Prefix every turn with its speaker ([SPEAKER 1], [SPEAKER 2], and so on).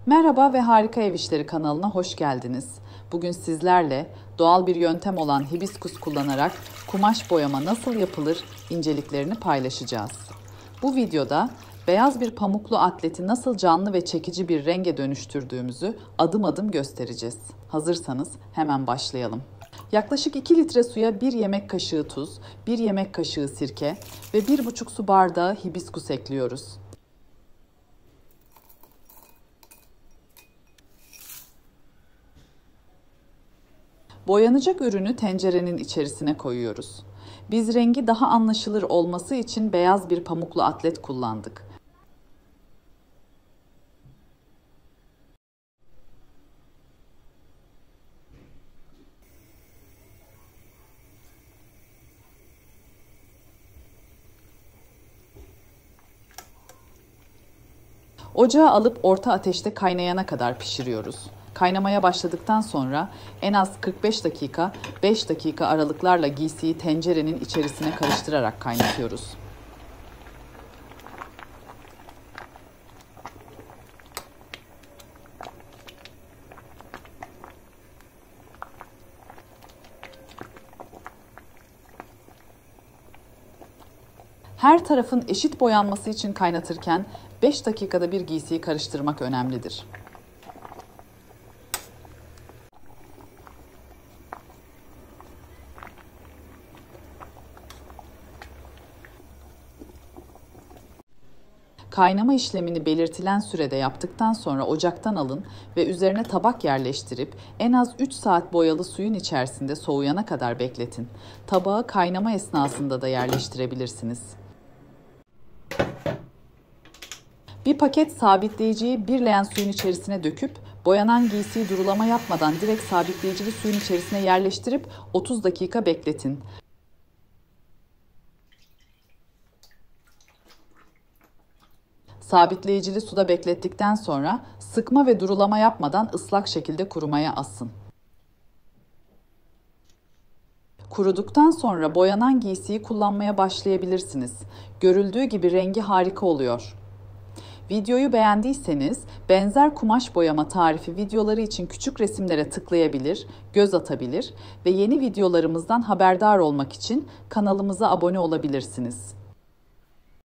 [SPEAKER 1] Merhaba ve Harika Ev İşleri kanalına hoş geldiniz. Bugün sizlerle doğal bir yöntem olan hibiskus kullanarak kumaş boyama nasıl yapılır inceliklerini paylaşacağız. Bu videoda beyaz bir pamuklu atleti nasıl canlı ve çekici bir renge dönüştürdüğümüzü adım adım göstereceğiz. Hazırsanız hemen başlayalım. Yaklaşık 2 litre suya 1 yemek kaşığı tuz, 1 yemek kaşığı sirke ve 1,5 su bardağı hibiskus ekliyoruz. Boyanacak ürünü tencerenin içerisine koyuyoruz. Biz rengi daha anlaşılır olması için beyaz bir pamuklu atlet kullandık. Ocağa alıp orta ateşte kaynayana kadar pişiriyoruz. Kaynamaya başladıktan sonra en az 45 dakika, 5 dakika aralıklarla giysiyi tencerenin içerisine karıştırarak kaynatıyoruz. Her tarafın eşit boyanması için kaynatırken 5 dakikada bir giysiyi karıştırmak önemlidir. Kaynama işlemini belirtilen sürede yaptıktan sonra ocaktan alın ve üzerine tabak yerleştirip en az 3 saat boyalı suyun içerisinde soğuyana kadar bekletin. Tabağı kaynama esnasında da yerleştirebilirsiniz. Bir paket sabitleyiciyi bir leğen suyun içerisine döküp boyanan giysiyi durulama yapmadan direkt sabitleyicili suyun içerisine yerleştirip 30 dakika bekletin. Sabitleyicili suda beklettikten sonra sıkma ve durulama yapmadan ıslak şekilde kurumaya asın. Kuruduktan sonra boyanan giysiyi kullanmaya başlayabilirsiniz. Görüldüğü gibi rengi harika oluyor. Videoyu beğendiyseniz benzer kumaş boyama tarifi videoları için küçük resimlere tıklayabilir, göz atabilir ve yeni videolarımızdan haberdar olmak için kanalımıza abone olabilirsiniz.